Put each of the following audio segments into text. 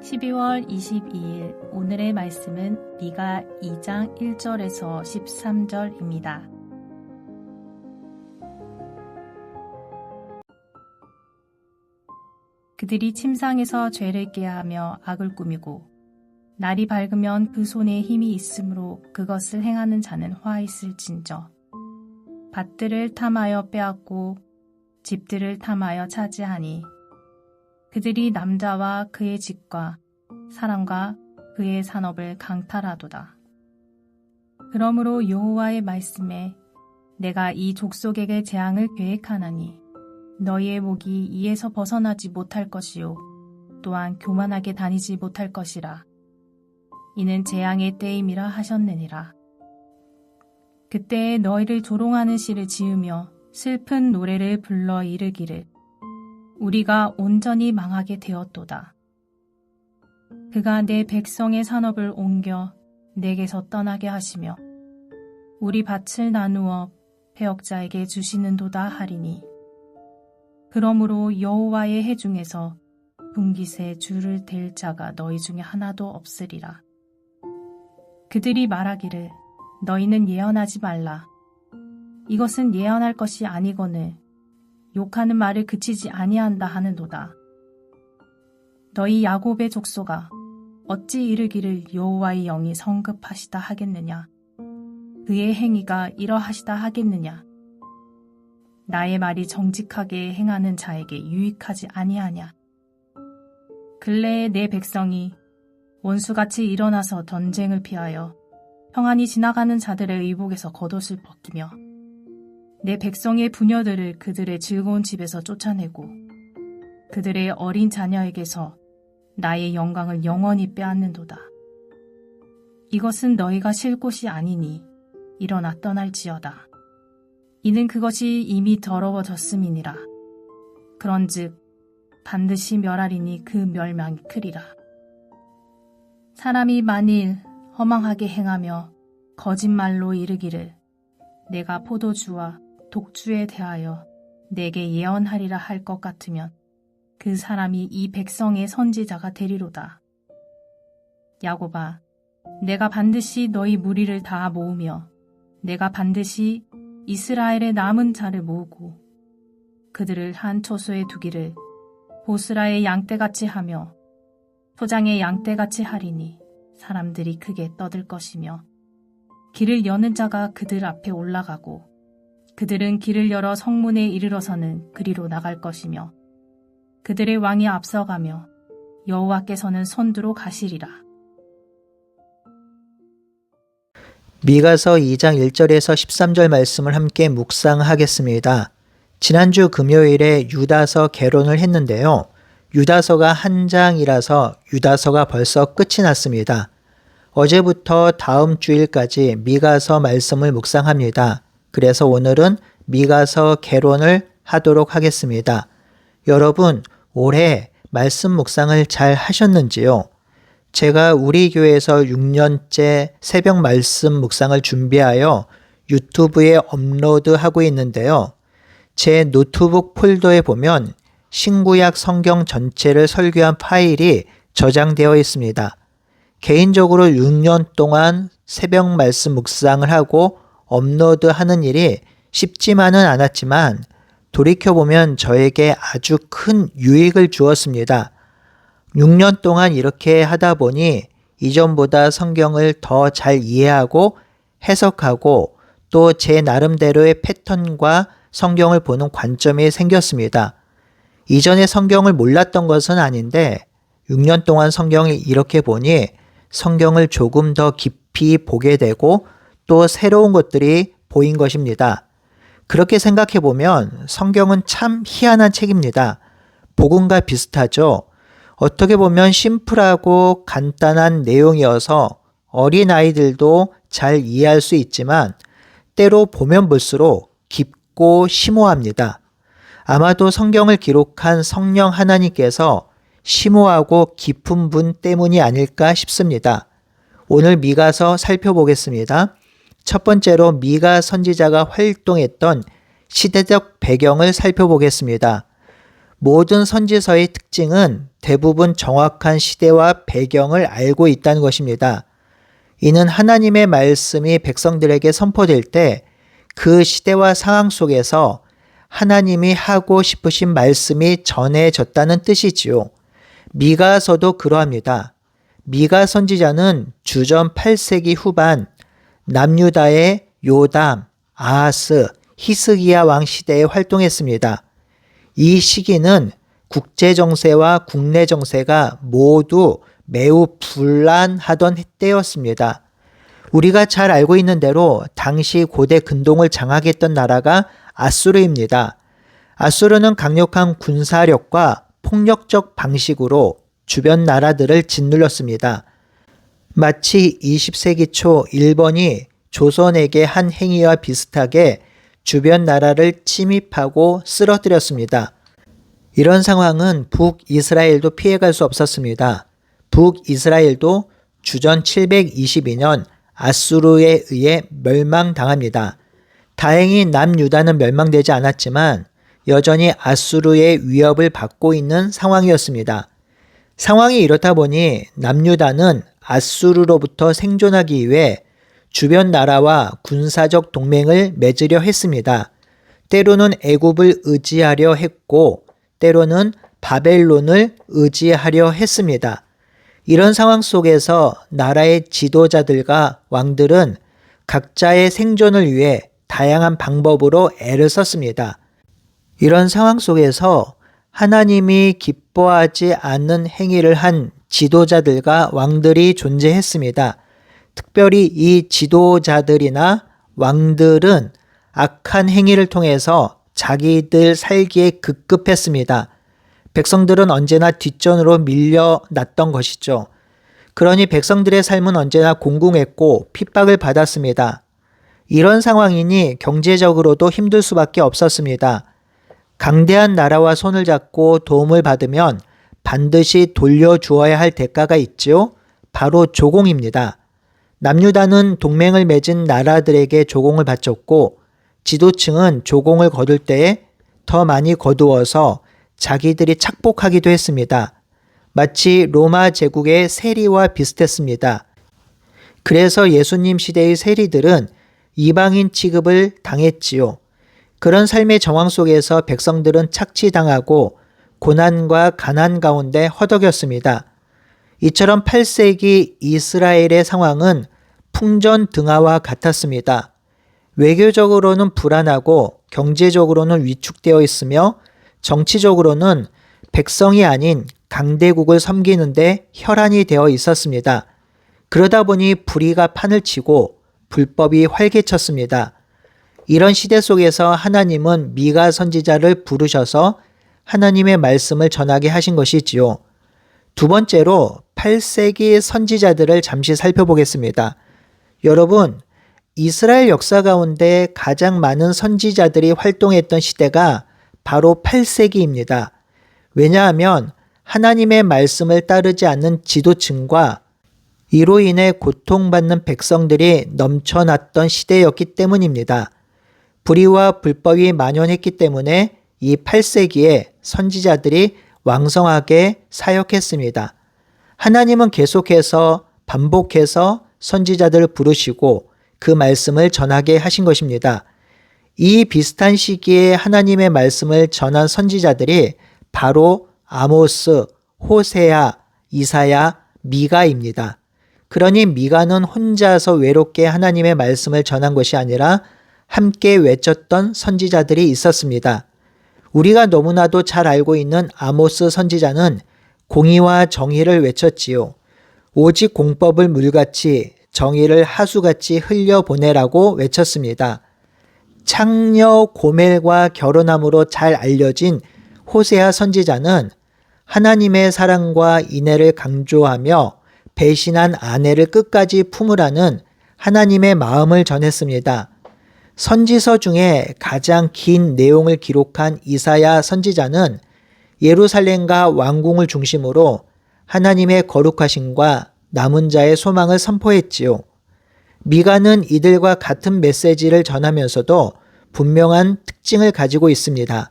12월 22일 오늘의 말씀은 미가 2장 1절에서 13절입니다. 그들이 침상에서 죄를 꾀하며 악을 꾸미고 날이 밝으면 그 손에 힘이 있으므로 그것을 행하는 자는 화 있을진저. 밭들을 탐하여 빼앗고 집들을 탐하여 차지하니 그들이 남자와 그의 집과 사람과 그의 산업을 강탈하도다. 그러므로 여호와의 말씀에 내가 이 족속에게 재앙을 계획하나니 너희의 목이 이에서 벗어나지 못할 것이요 또한 교만하게 다니지 못할 것이라. 이는 재앙의 때임이라 하셨느니라. 그때에 너희를 조롱하는 시를 지으며 슬픈 노래를 불러 이르기를 우리가 온전히 망하게 되었도다. 그가 내 백성의 산업을 옮겨 내게서 떠나게 하시며 우리 밭을 나누어 패역자에게 주시는도다 하리니 그러므로 여호와의 해 중에서 분깃에 줄을 댈 자가 너희 중에 하나도 없으리라. 그들이 말하기를 너희는 예언하지 말라. 이것은 예언할 것이 아니거늘 욕하는 말을 그치지 아니한다 하는도다. 너희 야곱의 족속아 어찌 이르기를 여호와의 영이 성급하시다 하겠느냐. 그의 행위가 이러하시다 하겠느냐. 나의 말이 정직하게 행하는 자에게 유익하지 아니하냐. 근래에 내 백성이 원수같이 일어나서 전쟁을 피하여 평안히 지나가는 자들의 의복에서 겉옷을 벗기며 내 백성의 부녀들을 그들의 즐거운 집에서 쫓아내고 그들의 어린 자녀에게서 나의 영광을 영원히 빼앗는도다. 이것은 너희가 쉴 곳이 아니니 일어나 떠날지어다. 이는 그것이 이미 더러워졌음이니라. 그런즉 반드시 멸하리니 그 멸망이 크리라. 사람이 만일 허망하게 행하며 거짓말로 이르기를 내가 포도주와 독주에 대하여 내게 예언하리라 할 것 같으면 그 사람이 이 백성의 선지자가 되리로다. 야곱아, 내가 반드시 너희 무리를 다 모으며 내가 반드시 이스라엘의 남은 자를 모으고 그들을 한 초소에 두기를 보스라의 양떼같이 하며 소장의 양떼같이 하리니 사람들이 크게 떠들 것이며 길을 여는 자가 그들 앞에 올라가고 그들은 길을 열어 성문에 이르러서는 그리로 나갈 것이며 그들의 왕이 앞서가며 여호와께서는 선두로 가시리라. 미가서 2장 1절에서 13절 말씀을 함께 묵상하겠습니다. 지난주 금요일에 유다서 개론을 했는데요. 유다서가 한 장이라서 유다서가 벌써 끝이 났습니다. 어제부터 다음 주일까지 미가서 말씀을 묵상합니다. 그래서 오늘은 미가서 개론을 하도록 하겠습니다. 여러분, 올해 말씀 묵상을 잘 하셨는지요? 제가 우리 교회에서 6년째 새벽 말씀 묵상을 준비하여 유튜브에 업로드하고 있는데요. 제 노트북 폴더에 보면 신구약 성경 전체를 설교한 파일이 저장되어 있습니다. 개인적으로 6년 동안 새벽 말씀 묵상을 하고 업로드하는 일이 쉽지만은 않았지만 돌이켜보면 저에게 아주 큰 유익을 주었습니다. 6년 동안 이렇게 하다 보니 이전보다 성경을 더 잘 이해하고 해석하고 또 제 나름대로의 패턴과 성경을 보는 관점이 생겼습니다. 이전에 성경을 몰랐던 것은 아닌데 6년 동안 성경을 이렇게 보니 성경을 조금 더 깊이 보게 되고 또 새로운 것들이 보인 것입니다. 그렇게 생각해 보면 성경은 참 희한한 책입니다. 복음과 비슷하죠. 어떻게 보면 심플하고 간단한 내용이어서 어린아이들도 잘 이해할 수 있지만 때로 보면 볼수록 깊고 심오합니다. 아마도 성경을 기록한 성령 하나님께서 심오하고 깊은 분 때문이 아닐까 싶습니다. 오늘 미가서 살펴보겠습니다. 첫 번째로 미가 선지자가 활동했던 시대적 배경을 살펴보겠습니다. 모든 선지서의 특징은 대부분 정확한 시대와 배경을 알고 있다는 것입니다. 이는 하나님의 말씀이 백성들에게 선포될 때 그 시대와 상황 속에서 하나님이 하고 싶으신 말씀이 전해졌다는 뜻이지요. 미가서도 그러합니다. 미가 선지자는 주전 8세기 후반 남유다의 요담, 아하스, 히스기야 왕 시대에 활동했습니다. 이 시기는 국제 정세와 국내 정세가 모두 매우 불안하던 때였습니다. 우리가 잘 알고 있는 대로 당시 고대 근동을 장악했던 나라가 아수르입니다. 아수르는 강력한 군사력과 폭력적 방식으로 주변 나라들을 짓눌렀습니다. 마치 20세기 초 일본이 조선에게 한 행위와 비슷하게 주변 나라를 침입하고 쓰러뜨렸습니다. 이런 상황은 북이스라엘도 피해갈 수 없었습니다. 북이스라엘도 주전 722년 아수르에 의해 멸망당합니다. 다행히 남유다는 멸망되지 않았지만 여전히 아수르의 위협을 받고 있는 상황이었습니다. 상황이 이렇다 보니 남유다는 아수르로부터 생존하기 위해 주변 나라와 군사적 동맹을 맺으려 했습니다. 때로는 애굽을 의지하려 했고 때로는 바벨론을 의지하려 했습니다. 이런 상황 속에서 나라의 지도자들과 왕들은 각자의 생존을 위해 다양한 방법으로 애를 썼습니다. 이런 상황 속에서 하나님이 기뻐하지 않는 행위를 한 지도자들과 왕들이 존재했습니다. 특별히 이 지도자들이나 왕들은 악한 행위를 통해서 자기들 살기에 급급했습니다. 백성들은 언제나 뒷전으로 밀려났던 것이죠. 그러니 백성들의 삶은 언제나 공공했고 핍박을 받았습니다. 이런 상황이니 경제적으로도 힘들 수밖에 없었습니다. 강대한 나라와 손을 잡고 도움을 받으면 반드시 돌려주어야 할 대가가 있지요. 바로 조공입니다. 남유다는 동맹을 맺은 나라들에게 조공을 바쳤고 지도층은 조공을 거둘 때에 더 많이 거두어서 자기들이 착복하기도 했습니다. 마치 로마 제국의 세리와 비슷했습니다. 그래서 예수님 시대의 세리들은 이방인 취급을 당했지요. 그런 삶의 정황 속에서 백성들은 착취당하고 고난과 가난 가운데 허덕였습니다. 이처럼 8세기 이스라엘의 상황은 풍전등화와 같았습니다. 외교적으로는 불안하고 경제적으로는 위축되어 있으며 정치적으로는 백성이 아닌 강대국을 섬기는데 혈안이 되어 있었습니다. 그러다 보니 불의가 판을 치고 불법이 활개쳤습니다. 이런 시대 속에서 하나님은 미가 선지자를 부르셔서 하나님의 말씀을 전하게 하신 것이지요. 두 번째로 8세기 선지자들을 잠시 살펴보겠습니다. 여러분, 이스라엘 역사 가운데 가장 많은 선지자들이 활동했던 시대가 바로 8세기입니다. 왜냐하면 하나님의 말씀을 따르지 않는 지도층과 이로 인해 고통받는 백성들이 넘쳐났던 시대였기 때문입니다. 불의와 불법이 만연했기 때문에 이 8세기에 선지자들이 왕성하게 사역했습니다. 하나님은 계속해서 반복해서 선지자들을 부르시고 그 말씀을 전하게 하신 것입니다. 이 비슷한 시기에 하나님의 말씀을 전한 선지자들이 바로 아모스, 호세아, 이사야, 미가입니다. 그러니 미가는 혼자서 외롭게 하나님의 말씀을 전한 것이 아니라 함께 외쳤던 선지자들이 있었습니다. 우리가 너무나도 잘 알고 있는 아모스 선지자는 공의와 정의를 외쳤지요. 오직 공법을 물같이 정의를 하수같이 흘려보내라고 외쳤습니다. 창녀 고멜과 결혼함으로 잘 알려진 호세아 선지자는 하나님의 사랑과 인애를 강조하며 배신한 아내를 끝까지 품으라는 하나님의 마음을 전했습니다. 선지서 중에 가장 긴 내용을 기록한 이사야 선지자는 예루살렘과 왕궁을 중심으로 하나님의 거룩하심과 남은 자의 소망을 선포했지요. 미가는 이들과 같은 메시지를 전하면서도 분명한 특징을 가지고 있습니다.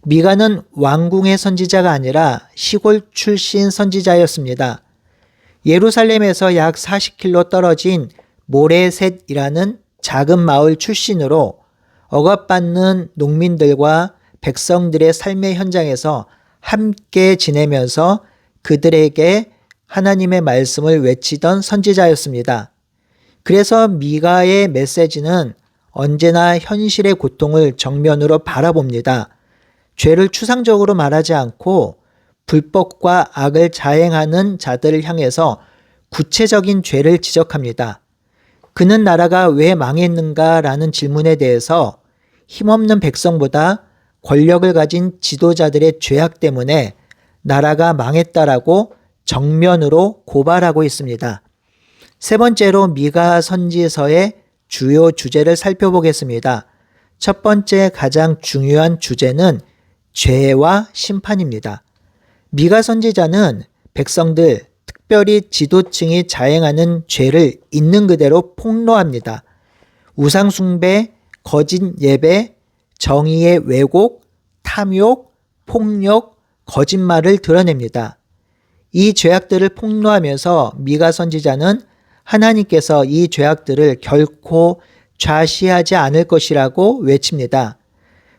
미가는 왕궁의 선지자가 아니라 시골 출신 선지자였습니다. 예루살렘에서 약 40km 떨어진 모레셋이라는 작은 마을 출신으로 억압받는 농민들과 백성들의 삶의 현장에서 함께 지내면서 그들에게 하나님의 말씀을 외치던 선지자였습니다. 그래서 미가의 메시지는 언제나 현실의 고통을 정면으로 바라봅니다. 죄를 추상적으로 말하지 않고 불법과 악을 자행하는 자들을 향해서 구체적인 죄를 지적합니다. 그는 나라가 왜 망했는가라는 질문에 대해서 힘없는 백성보다 권력을 가진 지도자들의 죄악 때문에 나라가 망했다라고 정면으로 고발하고 있습니다. 세 번째로 미가 선지서의 주요 주제를 살펴보겠습니다. 첫 번째 가장 중요한 주제는 죄와 심판입니다. 미가 선지자는 백성들, 특별히 지도층이 자행하는 죄를 있는 그대로 폭로합니다. 우상숭배, 거짓 예배, 정의의 왜곡, 탐욕, 폭력, 거짓말을 드러냅니다. 이 죄악들을 폭로하면서 미가 선지자는 하나님께서 이 죄악들을 결코 좌시하지 않을 것이라고 외칩니다.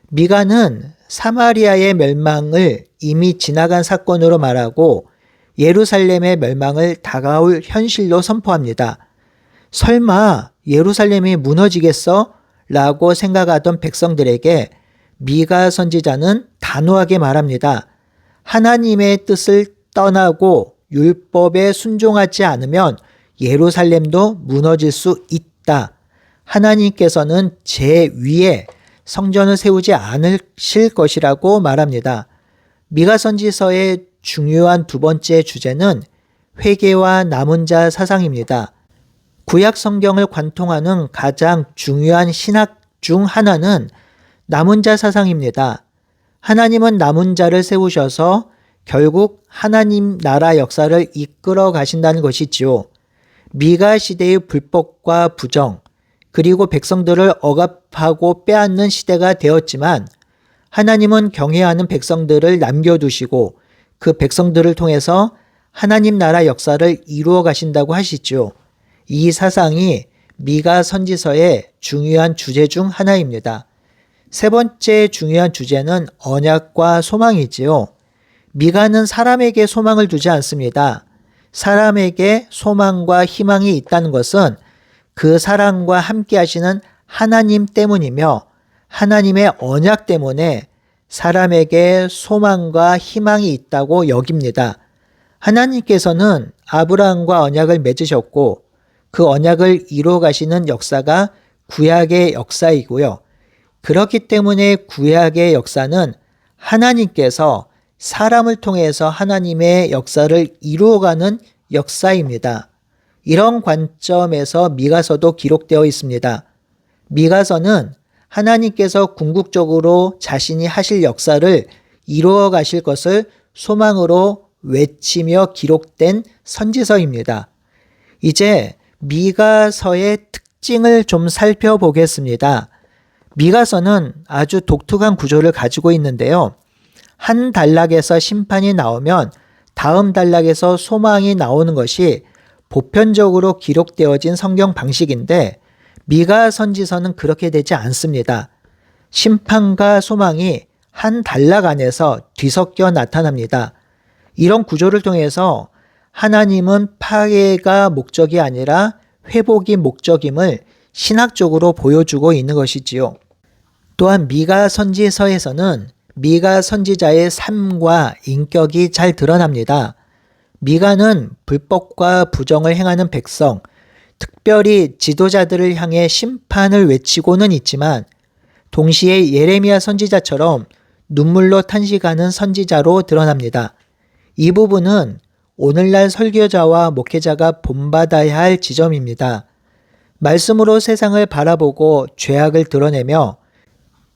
미가는 사마리아의 멸망을 이미 지나간 사건으로 말하고 예루살렘의 멸망을 다가올 현실로 선포합니다. 설마 예루살렘이 무너지겠어? 라고 생각하던 백성들에게 미가 선지자는 단호하게 말합니다. 하나님의 뜻을 떠나고 율법에 순종하지 않으면 예루살렘도 무너질 수 있다. 하나님께서는 제 위에 성전을 세우지 않으실 것이라고 말합니다. 미가 선지서의 중요한 두 번째 주제는 회개와 남은 자 사상입니다. 구약 성경을 관통하는 가장 중요한 신학 중 하나는 남은 자 사상입니다. 하나님은 남은 자를 세우셔서 결국 하나님 나라 역사를 이끌어 가신다는 것이지요. 미가 시대의 불법과 부정, 그리고 백성들을 억압하고 빼앗는 시대가 되었지만 하나님은 경외하는 백성들을 남겨두시고 그 백성들을 통해서 하나님 나라 역사를 이루어 가신다고 하시죠. 이 사상이 미가 선지서의 중요한 주제 중 하나입니다. 세 번째 중요한 주제는 언약과 소망이지요. 미가는 사람에게 소망을 두지 않습니다. 사람에게 소망과 희망이 있다는 것은 그 사람과 함께 하시는 하나님 때문이며 하나님의 언약 때문에 사람에게 소망과 희망이 있다고 여깁니다. 하나님께서는 아브라함과 언약을 맺으셨고 그 언약을 이루어 가시는 역사가 구약의 역사이고요. 그렇기 때문에 구약의 역사는 하나님께서 사람을 통해서 하나님의 역사를 이루어가는 역사입니다. 이런 관점에서 미가서도 기록되어 있습니다. 미가서는 하나님께서 궁극적으로 자신이 하실 역사를 이루어 가실 것을 소망으로 외치며 기록된 선지서입니다. 이제 미가서의 특징을 좀 살펴보겠습니다. 미가서는 아주 독특한 구조를 가지고 있는데요. 한 단락에서 심판이 나오면 다음 단락에서 소망이 나오는 것이 보편적으로 기록되어진 성경 방식인데 미가 선지서는 그렇게 되지 않습니다. 심판과 소망이 한 단락 안에서 뒤섞여 나타납니다. 이런 구조를 통해서 하나님은 파괴가 목적이 아니라 회복이 목적임을 신학적으로 보여주고 있는 것이지요. 또한 미가 선지서에서는 미가 선지자의 삶과 인격이 잘 드러납니다. 미가는 불법과 부정을 행하는 백성, 특별히 지도자들을 향해 심판을 외치고는 있지만 동시에 예레미야 선지자처럼 눈물로 탄식하는 선지자로 드러납니다. 이 부분은 오늘날 설교자와 목회자가 본받아야 할 지점입니다. 말씀으로 세상을 바라보고 죄악을 드러내며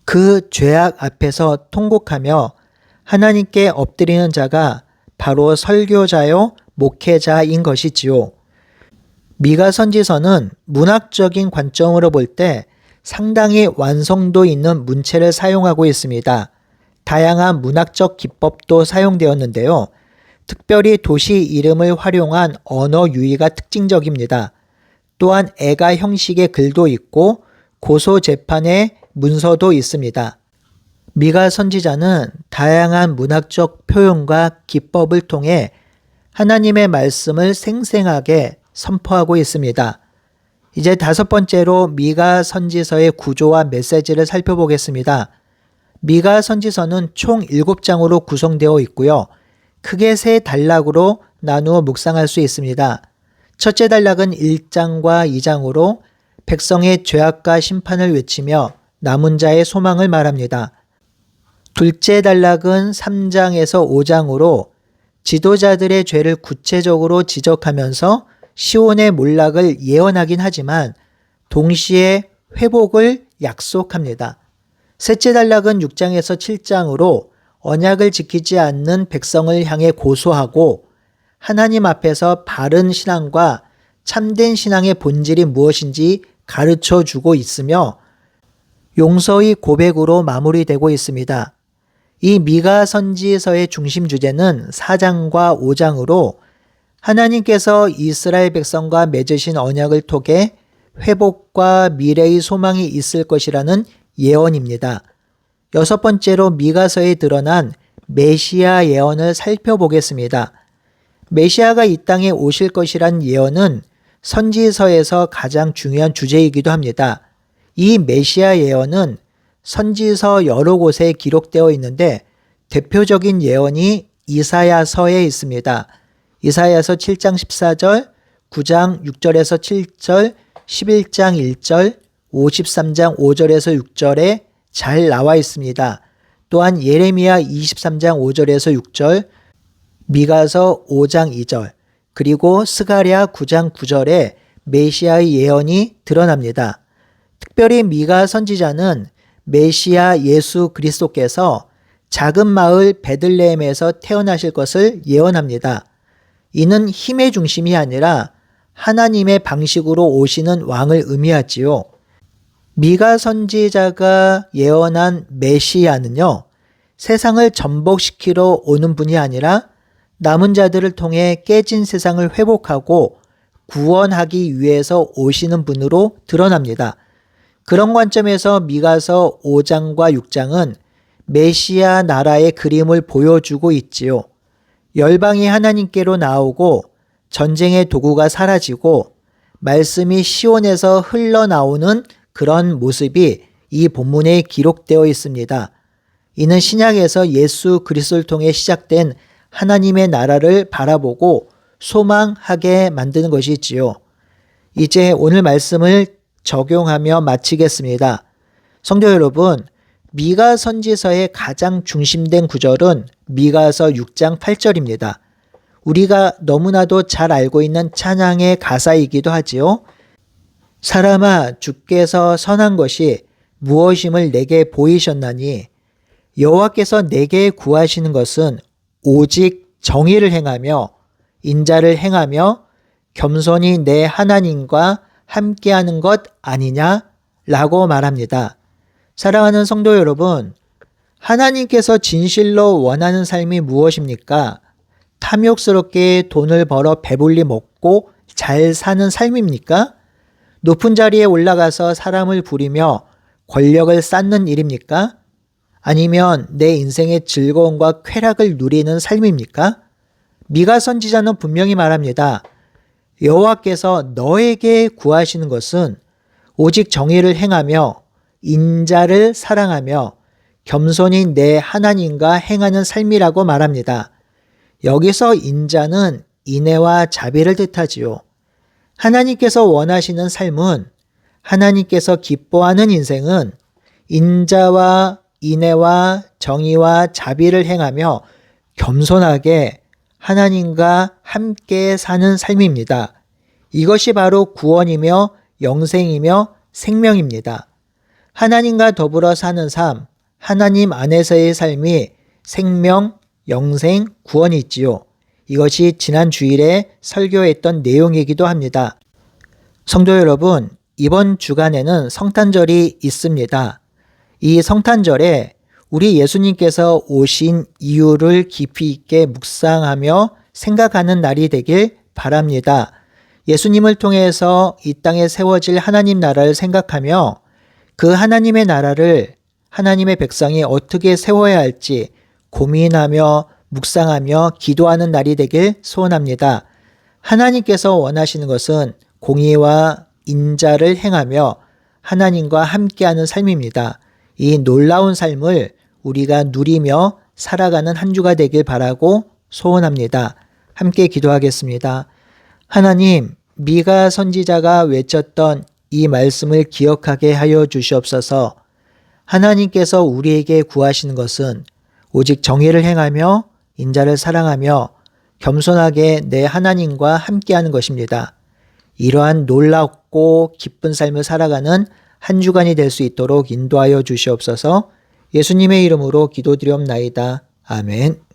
그 죄악 앞에서 통곡하며 하나님께 엎드리는 자가 바로 설교자요 목회자인 것이지요. 미가 선지서는 문학적인 관점으로 볼 때 상당히 완성도 있는 문체를 사용하고 있습니다. 다양한 문학적 기법도 사용되었는데요. 특별히 도시 이름을 활용한 언어 유희가 특징적입니다. 또한 애가 형식의 글도 있고 고소 재판의 문서도 있습니다. 미가 선지자는 다양한 문학적 표현과 기법을 통해 하나님의 말씀을 생생하게 선포하고 있습니다. 이제 5번째로 미가 선지서의 구조와 메시지를 살펴보겠습니다. 미가 선지서는 총 7장으로 구성되어 있고요. 크게 3단락으로 나누어 묵상할 수 있습니다. 첫째 단락은 1장과 2장으로 백성의 죄악과 심판을 외치며 남은 자의 소망을 말합니다. 둘째 단락은 3장에서 5장으로 지도자들의 죄를 구체적으로 지적하면서 시온의 몰락을 예언하긴 하지만 동시에 회복을 약속합니다. 셋째 단락은 6장에서 7장으로 언약을 지키지 않는 백성을 향해 고소하고 하나님 앞에서 바른 신앙과 참된 신앙의 본질이 무엇인지 가르쳐 주고 있으며 용서의 고백으로 마무리되고 있습니다. 이 미가 선지서의 중심 주제는 4장과 5장으로 하나님께서 이스라엘 백성과 맺으신 언약을 통해 회복과 미래의 소망이 있을 것이라는 예언입니다. 6번째로 미가서에 드러난 메시아 예언을 살펴보겠습니다. 메시아가 이 땅에 오실 것이란 예언은 선지서에서 가장 중요한 주제이기도 합니다. 이 메시아 예언은 선지서 여러 곳에 기록되어 있는데 대표적인 예언이 이사야서에 있습니다. 이사야서 7장 14절, 9장 6절에서 7절, 11장 1절, 53장 5절에서 6절에 잘 나와 있습니다. 또한 예레미야 23장 5절에서 6절, 미가서 5장 2절, 그리고 스가랴 9장 9절에 메시아의 예언이 드러납니다. 특별히 미가 선지자는 메시아 예수 그리스도께서 작은 마을 베들레헴에서 태어나실 것을 예언합니다. 이는 힘의 중심이 아니라 하나님의 방식으로 오시는 왕을 의미하지요. 미가 선지자가 예언한 메시아는요, 세상을 전복시키러 오는 분이 아니라 남은 자들을 통해 깨진 세상을 회복하고 구원하기 위해서 오시는 분으로 드러납니다. 그런 관점에서 미가서 5장과 6장은 메시아 나라의 그림을 보여주고 있지요. 열방이 하나님께로 나오고 전쟁의 도구가 사라지고 말씀이 시온에서 흘러나오는 그런 모습이 이 본문에 기록되어 있습니다. 이는 신약에서 예수 그리스도를 통해 시작된 하나님의 나라를 바라보고 소망하게 만드는 것이지요. 이제 오늘 말씀을 적용하며 마치겠습니다. 성도 여러분, 미가 선지서의 가장 중심된 구절은 미가서 6장 8절입니다. 우리가 너무나도 잘 알고 있는 찬양의 가사이기도 하지요. 사람아, 주께서 선한 것이 무엇임을 내게 보이셨나니 여호와께서 내게 구하시는 것은 오직 정의를 행하며 인자를 행하며 겸손히 내 하나님과 함께하는 것 아니냐? 라고 말합니다. 사랑하는 성도 여러분, 하나님께서 진실로 원하는 삶이 무엇입니까? 탐욕스럽게 돈을 벌어 배불리 먹고 잘 사는 삶입니까? 높은 자리에 올라가서 사람을 부리며 권력을 쌓는 일입니까? 아니면 내 인생의 즐거움과 쾌락을 누리는 삶입니까? 미가 선지자는 분명히 말합니다. 여호와께서 너에게 구하시는 것은 오직 정의를 행하며 인자를 사랑하며 겸손히 내 하나님과 행하는 삶이라고 말합니다. 여기서 인자는 인애와 자비를 뜻하지요. 하나님께서 원하시는 삶은, 하나님께서 기뻐하는 인생은 인자와 인애와 정의와 자비를 행하며 겸손하게 하나님과 함께 사는 삶입니다. 이것이 바로 구원이며 영생이며 생명입니다. 하나님과 더불어 사는 삶, 하나님 안에서의 삶이 생명, 영생, 구원이 있지요. 이것이 지난 주일에 설교했던 내용이기도 합니다. 성도 여러분, 이번 주간에는 성탄절이 있습니다. 이 성탄절에 우리 예수님께서 오신 이유를 깊이 있게 묵상하며 생각하는 날이 되길 바랍니다. 예수님을 통해서 이 땅에 세워질 하나님 나라를 생각하며 그 하나님의 나라를 하나님의 백성이 어떻게 세워야 할지 고민하며 묵상하며 기도하는 날이 되길 소원합니다. 하나님께서 원하시는 것은 공의와 인자를 행하며 하나님과 함께하는 삶입니다. 이 놀라운 삶을 우리가 누리며 살아가는 한 주가 되길 바라고 소원합니다. 함께 기도하겠습니다. 하나님, 미가 선지자가 외쳤던 이 말씀을 기억하게 하여 주시옵소서. 하나님께서 우리에게 구하시는 것은 오직 정의를 행하며 인자를 사랑하며 겸손하게 내 하나님과 함께하는 것입니다. 이러한 놀랍고 기쁜 삶을 살아가는 한 주간이 될 수 있도록 인도하여 주시옵소서. 예수님의 이름으로 기도드리옵나이다. 아멘.